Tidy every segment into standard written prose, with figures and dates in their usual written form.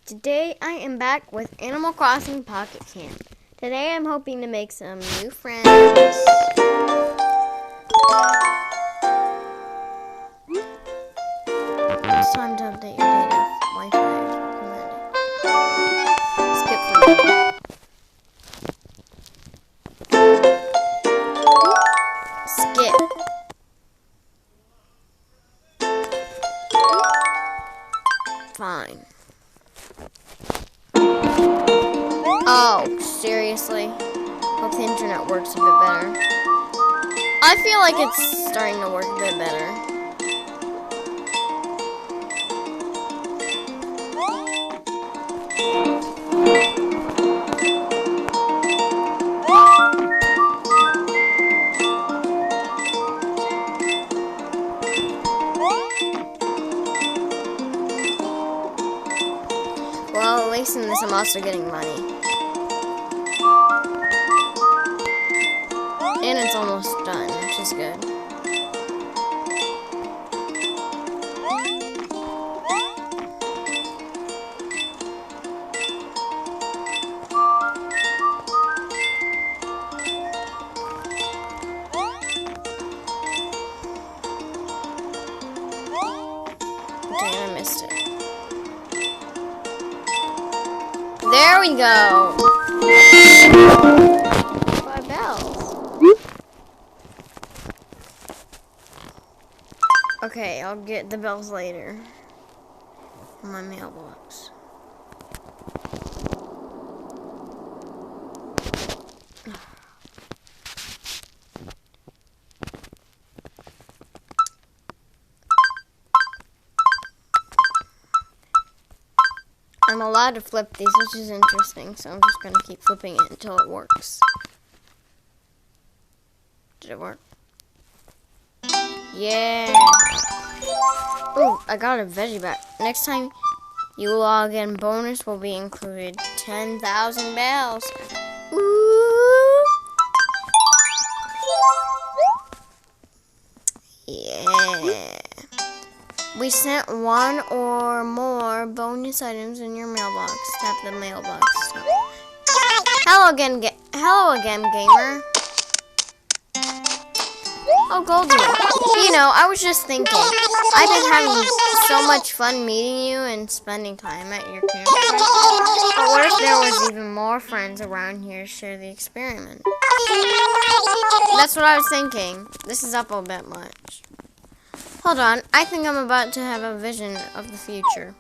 Today I am back with Animal Crossing Pocket Camp. Today I'm hoping to make some new friends. It's time to update your data. Wi-Fi is recommended. Skip for me. Skip. Fine. Oh, seriously? Hope the internet works a bit better. I feel like it's starting to work a bit better. Well, at least in this I'm also getting money. And it's almost done, which is good. Okay, I missed it. There we go! 5 bells. Okay, I'll get the bells later. In my mailbox. I'm allowed to flip these, which is interesting, so I'm just going to keep flipping it until it works. Did it work? Yeah! Ooh, I got a veggie back. Next time you log in, bonus will be included. 10,000 bells. Ooh! Yeah! We sent one or more bonus items in your mailbox. Tap the mailbox. Hello again, gamer. Oh, Goldie. You know, I was just thinking. I've been having so much fun meeting you and spending time at your campsite. But what if there was even more friends around here to share the experiment? That's what I was thinking. This is up a bit much. Hold on, I think I'm about to have a vision of the future.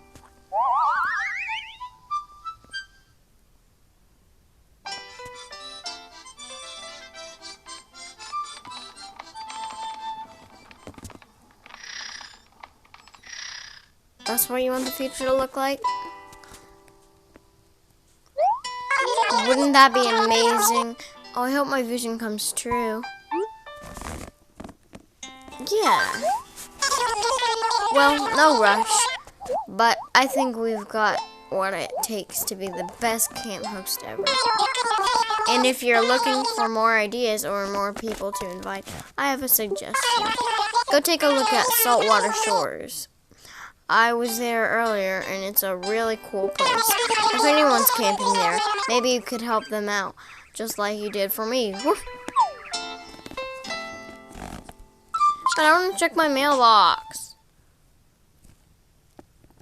That's what you want the future to look like? Wouldn't that be amazing? Oh, I hope my vision comes true. Yeah. Well, no rush, but I think we've got what it takes to be the best camp host ever. And if you're looking for more ideas or more people to invite, I have a suggestion. Go take a look at Saltwater Shores. I was there earlier, and it's a really cool place. If anyone's camping there, maybe you could help them out, just like you did for me. Woof. But I want to check my mailbox.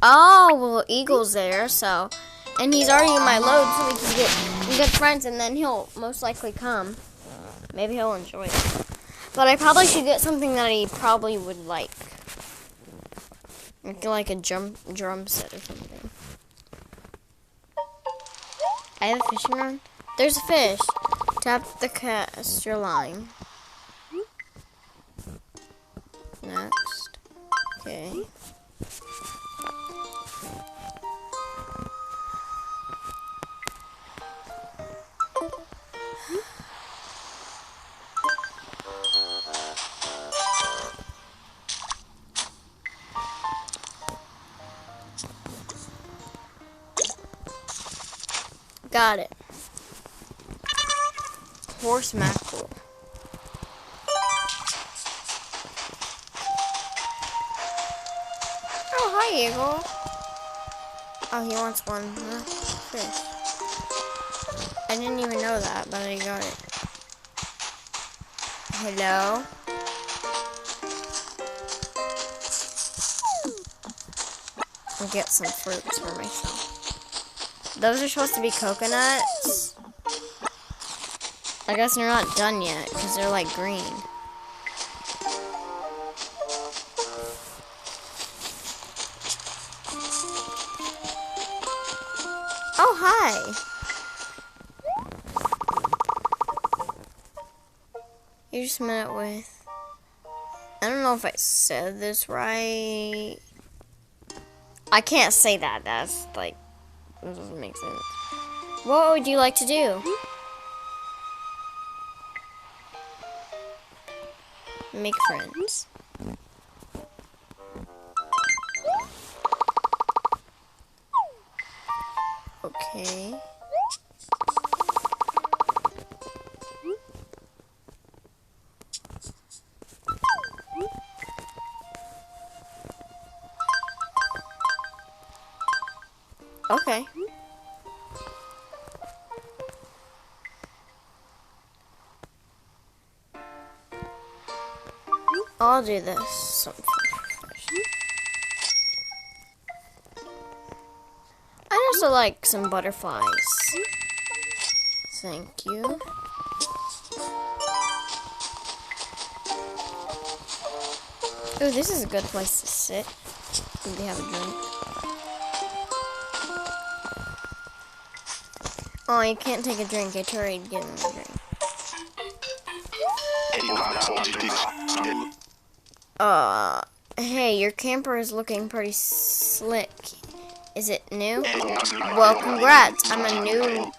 Oh, well, Eagle's there, so... And he's already in my load, so we can get good friends, and then he'll most likely come. Maybe he'll enjoy it. But I probably should get something that he probably would like. Like a drum set or something. I have a fishing rod. There's a fish. Tap the cast your line. Next. Okay. Got it. Horse mackerel. Oh, hi, Eagle. Oh, he wants one fish. I didn't even know that, but I got it. Hello? I'll get some fruits for myself. Those are supposed to be coconuts. I guess they're not done yet, because they're like green. Oh, hi! You just met with... I don't know if I said this right. I can't say that. That's like... That doesn't make sense. What would you like to do? Make friends. Okay. Okay. I'll do this. Something first. I also like some butterflies. Thank you. Oh, this is a good place to sit. Maybe have a drink. Oh, you can't take a drink. I tried getting a drink. Hey, your camper is looking pretty slick. Is it new? Well, congrats. I'm a new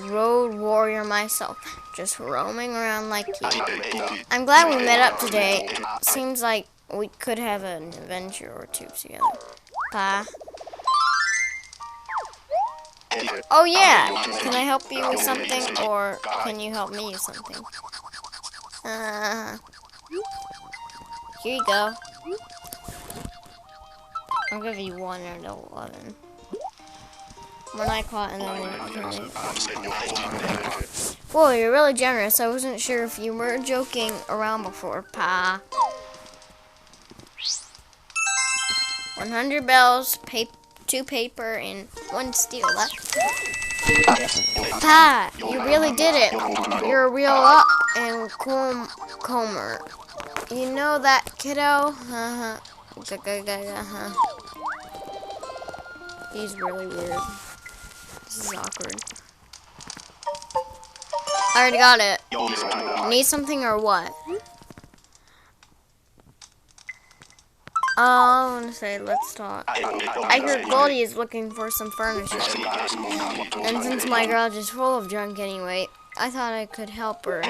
road warrior myself, just roaming around like you. I'm glad we met up today. Seems like we could have an adventure or two together. Pa? Oh yeah, can I help you with something, or can you help me with something? Here you go. I'll give you 1 out of 11. When I caught and then whoa, you're really generous. I wasn't sure if you were joking around before, Pa. 100 bells, 2 paper, and 1 steel left. Pa, you really did it. You're a real up and cool comer. You know that, kiddo? He's really weird. This is awkward. I already got it. Need something or what? I want to say, let's talk. I heard Goldie is looking for some furniture. And since my garage is full of junk anyway, I thought I could help her.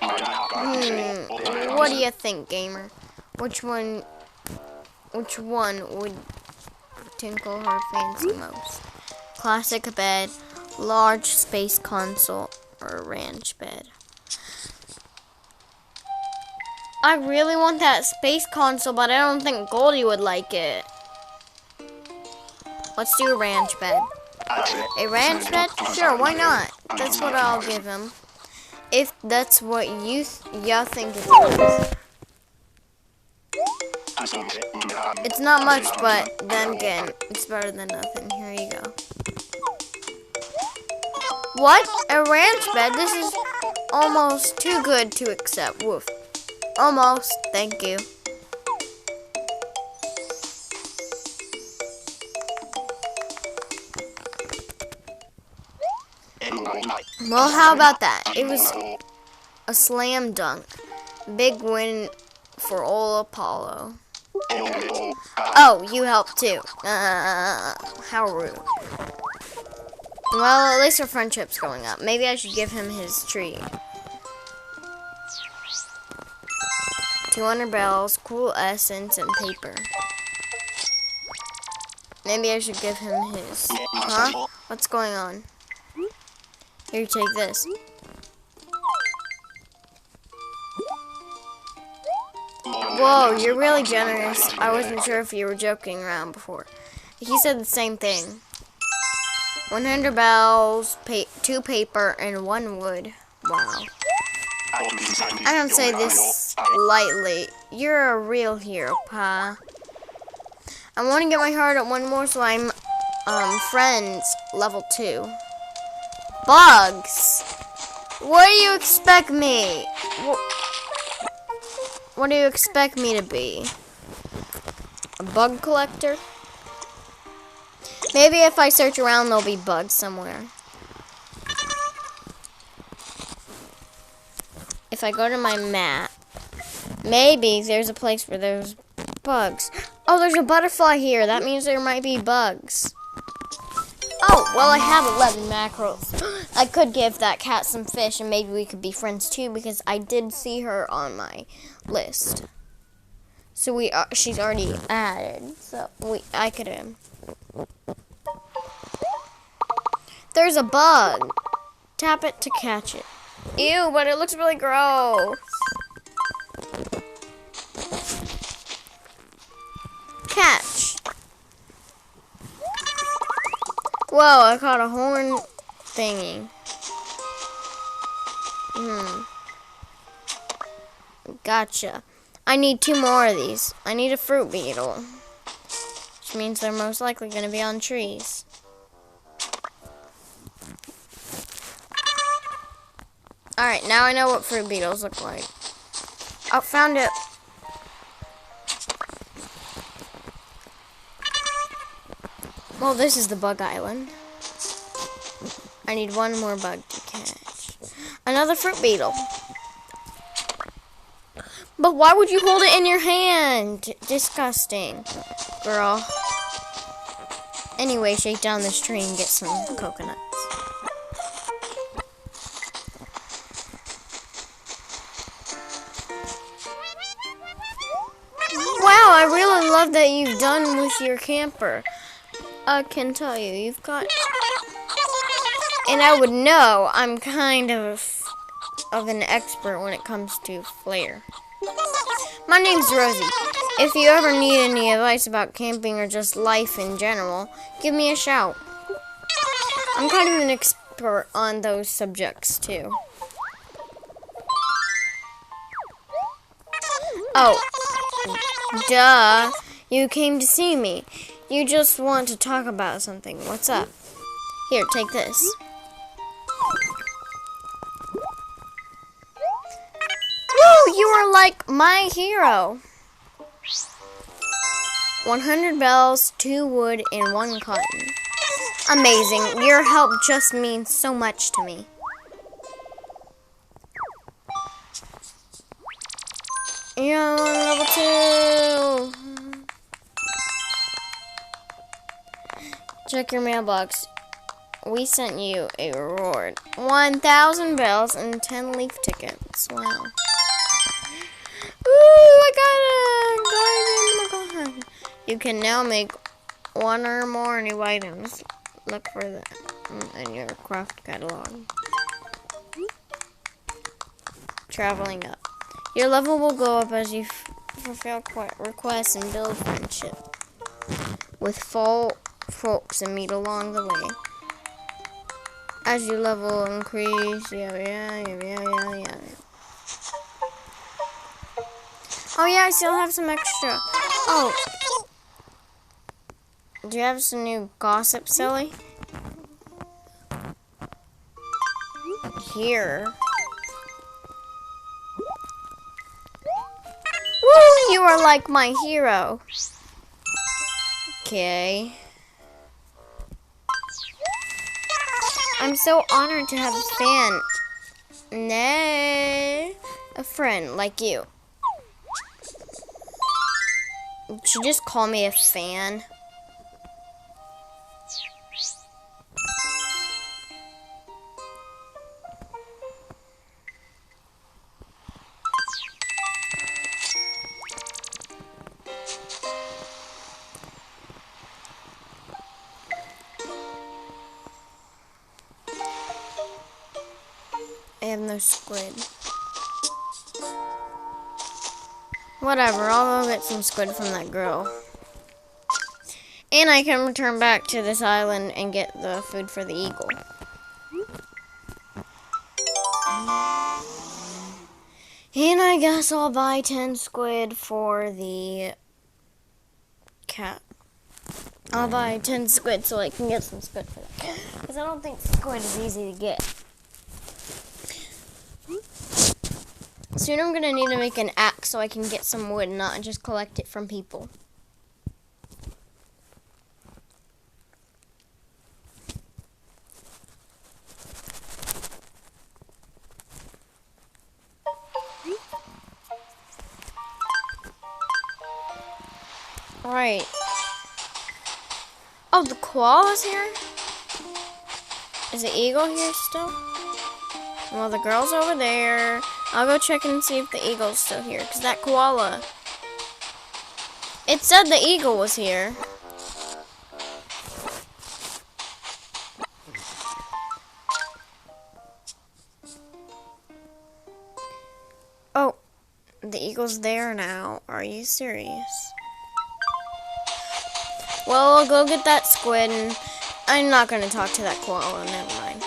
What do you think, gamer? Which one would tinkle her fancy most? Classic bed, large space console, or ranch bed? I really want that space console, but I don't think Goldie would like it. Let's do a ranch bed. A ranch bed? Sure, why not? That's what I'll give him. If that's what you think it is. It's not much, but then again, it's better than nothing. Here you go. What? A ranch bed? This is almost too good to accept. Woof. Almost. Thank you. Well, how about that? It was a slam dunk. Big win for old Apollo. Oh, you helped too. How rude. Well, at least our friendship's going up. Maybe I should give him his treat. 200 bells, cool essence, and paper. Maybe I should give him his. Huh? What's going on? Here, take this. Whoa, you're really generous. I wasn't sure if you were joking around before. He said the same thing. 100 bells, 2 paper, and 1 wood. Wow. I don't say this lightly. You're a real hero, Pa. I want to get my heart at 1 more, so I'm, friends, level 2. Bugs! What do you expect me? What do you expect me to be? A bug collector? Maybe if I search around, there'll be bugs somewhere. If I go to my map, maybe there's a place where there's bugs. Oh, there's a butterfly here. That means there might be bugs. Oh, well, I have 11 mackerels. I could give that cat some fish, and maybe we could be friends too, because I did see her on my list. So she's already added. So I could. There's a bug. Tap it to catch it. Ew, but it looks really gross. Catch. Whoa, I caught a horn thingy. Gotcha. I need 2 more of these. I need a fruit beetle, which means they're most likely going to be on trees. Alright, now I know what fruit beetles look like. Oh, found it. Well, this is the bug island. I need 1 more bug to catch. Another fruit beetle. But why would you hold it in your hand? Disgusting, girl. Anyway, shake down this tree and get some coconuts. Wow, I really love that you've done with your camper. I can tell you, you've got... And I would know I'm kind of an expert when it comes to flair. My name's Rosie. If you ever need any advice about camping or just life in general, give me a shout. I'm kind of an expert on those subjects, too. Oh, duh. You came to see me. You just want to talk about something. What's up? Here, take this. Woo! You are like my hero. 100 bells, 2 wood, and 1 cotton. Amazing. Your help just means so much to me. You're level 2. Check your mailbox. We sent you a reward. 1,000 bells and 10 leaf tickets. Wow. Ooh, I got it! You can now make 1 or more new items. Look for that in your craft catalog. Traveling up. Your level will go up as you fulfill requests and build friendship with folks and meet along the way. As your level increase, yeah. Oh yeah, I still have some extra. Oh, do you have some new gossip, silly? Here. Woo! You are like my hero. Okay. I'm so honored to have a fan. Nay, a friend like you. Did you just call me a fan? I have no squid. Whatever, I'll go get some squid from that girl. And I can return back to this island and get the food for the eagle. And I guess I'll buy 10 squid for the cat. I'll buy 10 squid so I can get some squid for that. Because I don't think squid is easy to get. Soon I'm going to need to make an axe so I can get some wood and not just collect it from people. Right. Oh, the koala's here? Is the eagle here still? Well, the girl's over there. I'll go check and see if the eagle's still here. Because that koala... It said the eagle was here. Oh, the eagle's there now. Are you serious? Well, I'll go get that squid, and I'm not going to talk to that koala. Never mind.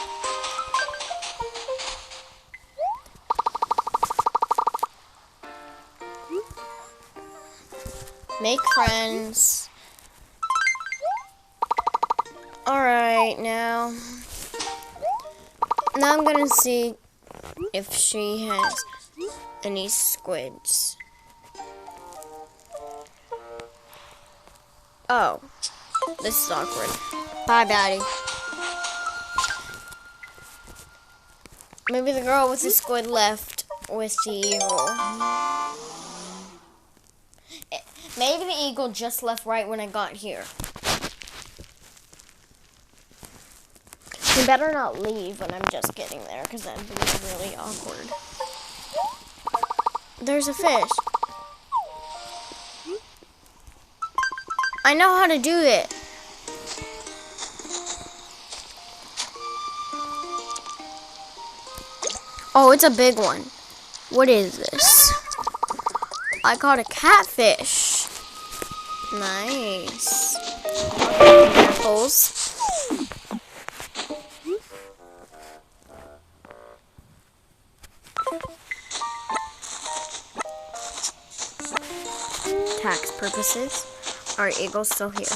Make friends. Alright, now I'm going to see if she has any squids. Oh, this is awkward. Bye, Daddy. Maybe the girl with the squid left with the eagle. Maybe the eagle just left right when I got here. You better not leave when I'm just getting there, because that'd be really awkward. There's a fish. I know how to do it. Oh, it's a big one. What is this? I caught a catfish. Nice. Apples. Tax purposes. Our eagle's still here.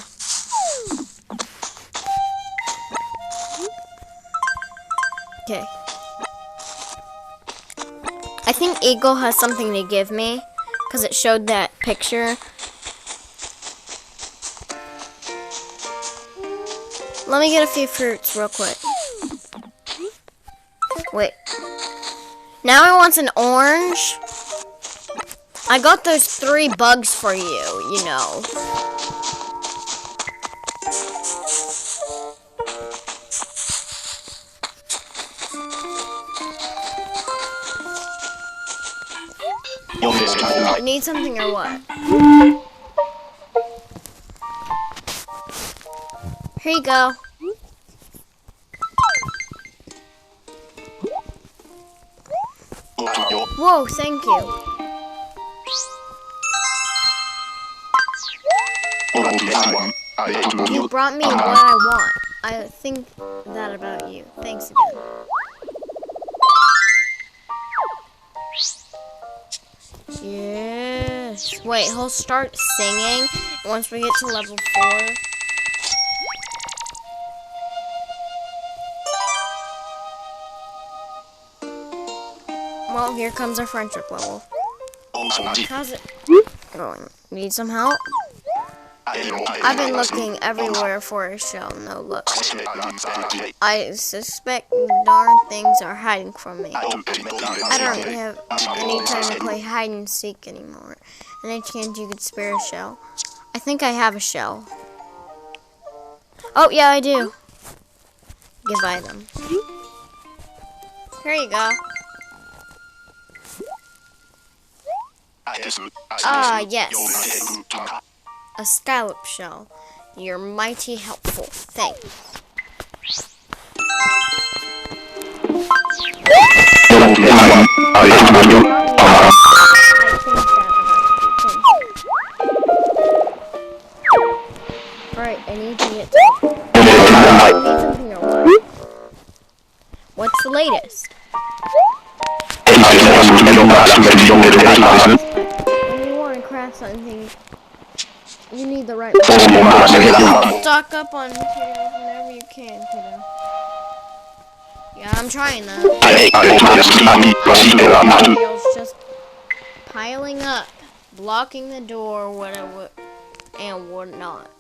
Okay. I think eagle has something to give me because it showed that picture. Let me get a few fruits real quick. Wait. Now I want an orange. I got those 3 bugs for you, you know. Need something or what? Here you go. Whoa, thank you. You brought me what I want. I think that about you. Thanks again. Yes. Wait, he'll start singing once we get to level 4. Well, here comes our friendship level. How's it going? Need some help? I've been looking everywhere for a shell, no luck. I suspect darn things are hiding from me. I don't have any time to play hide and seek anymore. Any chance you could spare a shell? I think I have a shell. Oh, yeah, I do. Goodbye them. Here you go. Ah, yes. A scallop shell. You're mighty helpful. Thanks. Alright, I need to get I need something to write. What's the latest? When you want to craft something, you need the right materials. Stock up on materials whenever you can, kiddo. Yeah, I'm trying that. Materials just piling up, blocking the door, whatever, and whatnot.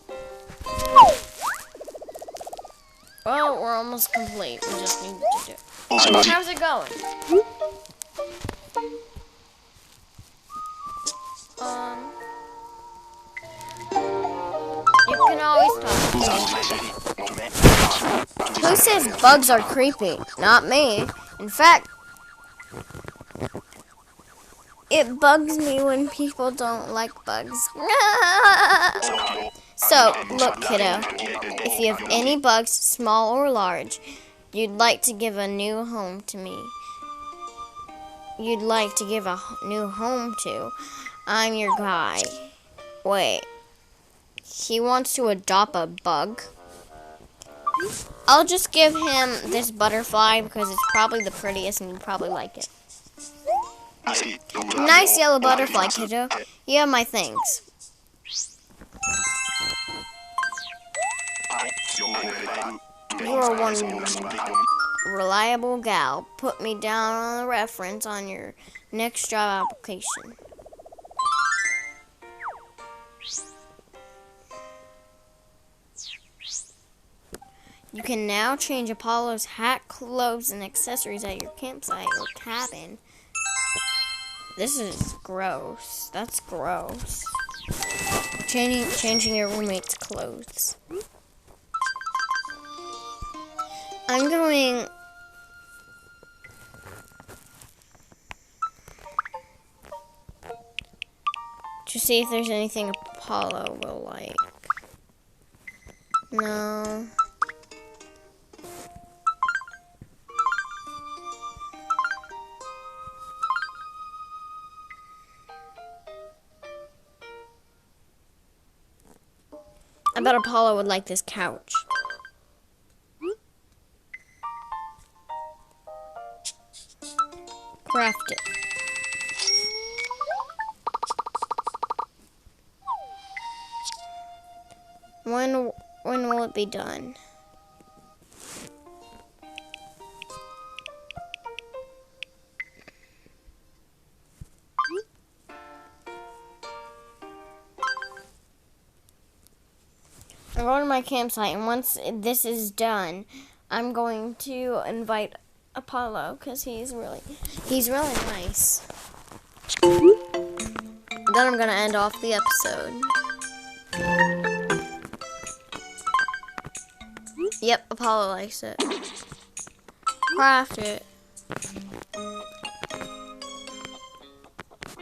Well, we're almost complete. We just need to do it. How's it going? You can always talk. Who says bugs are creepy? Not me. In fact, it bugs me when people don't like bugs. So, look, kiddo. If you have any bugs, small or large, you'd like to give a new home to me. You'd like to give a new home to. I'm your guy. Wait. He wants to adopt a bug? I'll just give him this butterfly because it's probably the prettiest and you'd probably like it. Nice yellow butterfly, kiddo. You have my things. You're one reliable gal. Put me down on the reference on your next job application. You can now change Apollo's hat, clothes, and accessories at your campsite or cabin. This is gross. That's gross. Changing your roommate's clothes. I'm going to see if there's anything Apollo will like. No. I bet Apollo would like this couch. Craft it. When will it be done? I'm going to my campsite, and once this is done, I'm going to invite Apollo because he's really nice. Then I'm gonna end off the episode. Yep, Apollo likes it. Craft it.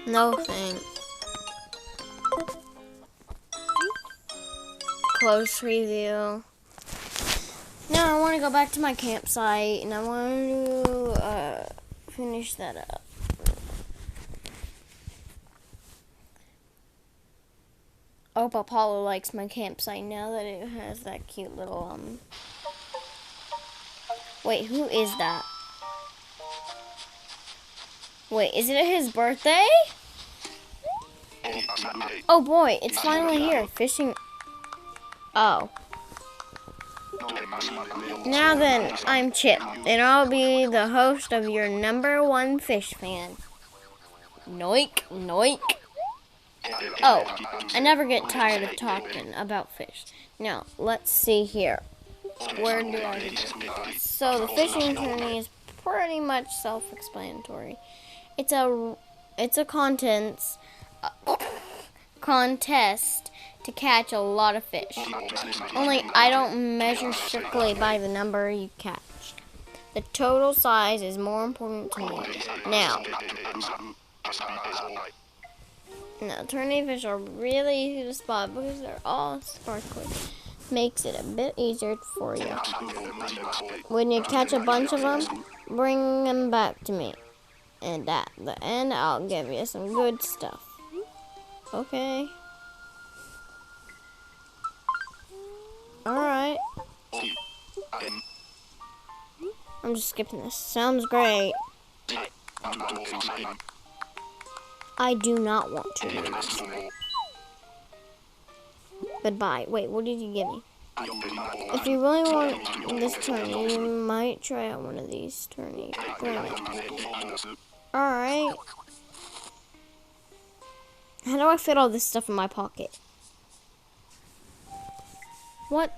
No thanks. Close preview. Now I want to go back to my campsite and I want to finish that up. I hope Apollo likes my campsite now that it has that cute little Wait, who is that? Wait, is it his birthday? Oh boy, it's finally here. Fishing. Oh. Now then, I'm Chip, and I'll be the host of your #1 fish fan. Noik, noik. Oh, I never get tired of talking about fish. Now, let's see here. Where do I begin? So, the fishing tourney is pretty much self-explanatory. It's a contest to catch a lot of fish. Only I don't measure strictly by the number you catch. The total size is more important to me. Now, tourney fish are really easy to spot because they're all sparkly. Makes it a bit easier for you. When you catch a bunch of them, bring them back to me. And at the end, I'll give you some good stuff. Okay. Alright. I'm just skipping this. Sounds great. I do not want to lose. Goodbye. Wait, what did you give me? If you really want this tourney, you might try out one of these tourneys. Alright. How do I fit all this stuff in my pocket? What?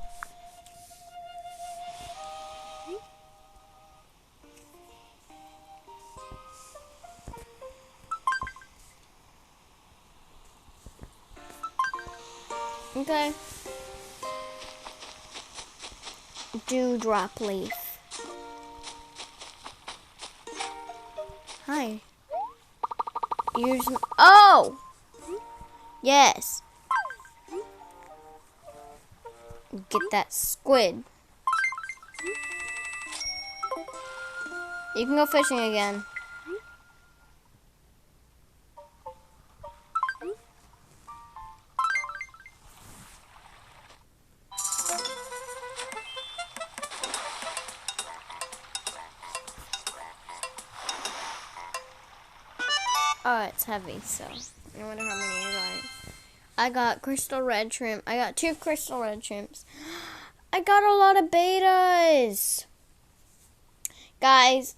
Okay. Dewdrop leaf. Hi. Use. Oh! Yes. Get that squid. You can go fishing again. Oh, it's heavy, so I wonder how many I got. I got crystal red shrimp. I got 2 crystal red shrimps. I got a lot of betas. Guys,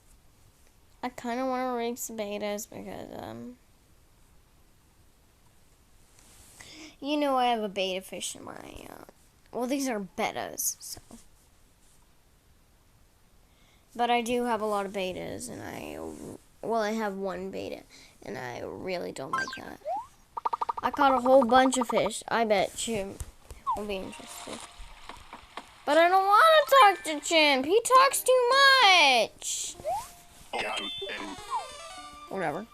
I kind of want to rig some betas because, you know I have a beta fish in my, well, these are betas, so. But I do have a lot of betas, and I have 1 beta, and I really don't like that. I caught a whole bunch of fish. I bet Chimp will be interested. But I don't want to talk to Chimp. He talks too much. Whatever.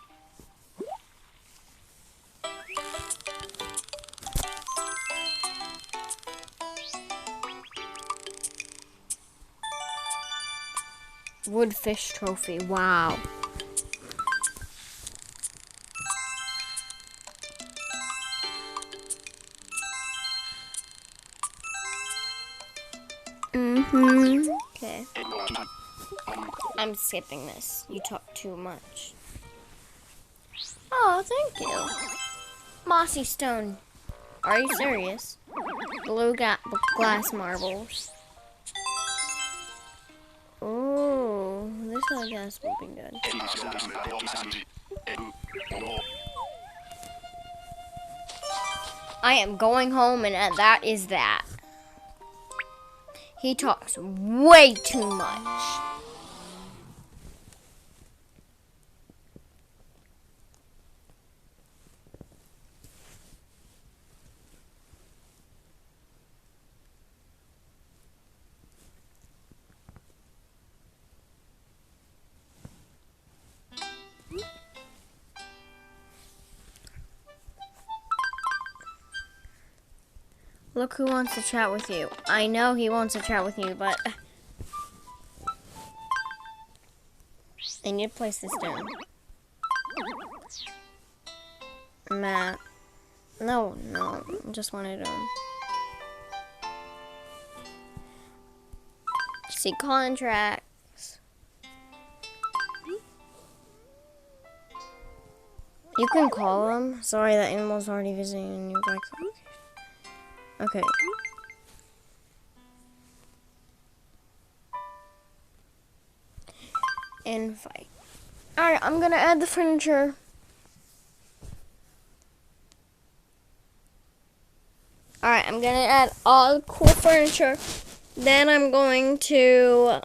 Woodfish trophy. Wow. Okay. I'm skipping this. You talk too much. Oh, thank you. Mossy stone. Are you serious? Blue glass marbles. Ooh, this I guess would be good. I am going home, and that is that. He talks way too much. Look who wants to chat with you. I know he wants to chat with you, but I need to place this down. Matt. No, I just wanted to see contracts. You can call him. Sorry, that animal's already visiting a new bike. Okay. Invite. Alright, I'm gonna add the furniture. Alright, I'm gonna add all the cool furniture. Then I'm going to,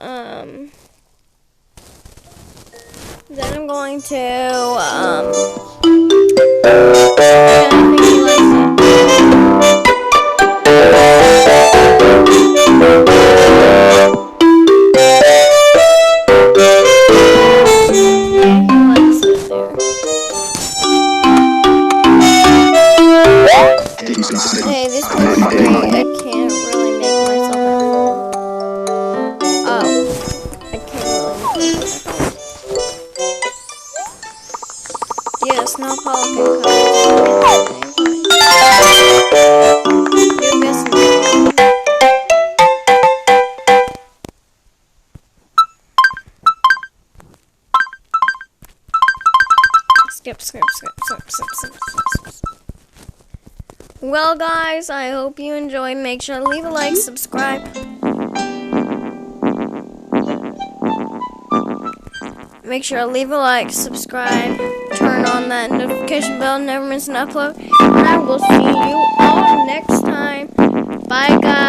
hey, this one's free. I can't really make myself at home. Oh, I can't really make myself at home. Yes, no Pelican cards. New business. Skip. Well, guys, I hope you enjoyed. Make sure to leave a like, subscribe. Make sure to leave a like, subscribe, turn on that notification bell, never miss an upload. And I will see you all next time. Bye, guys.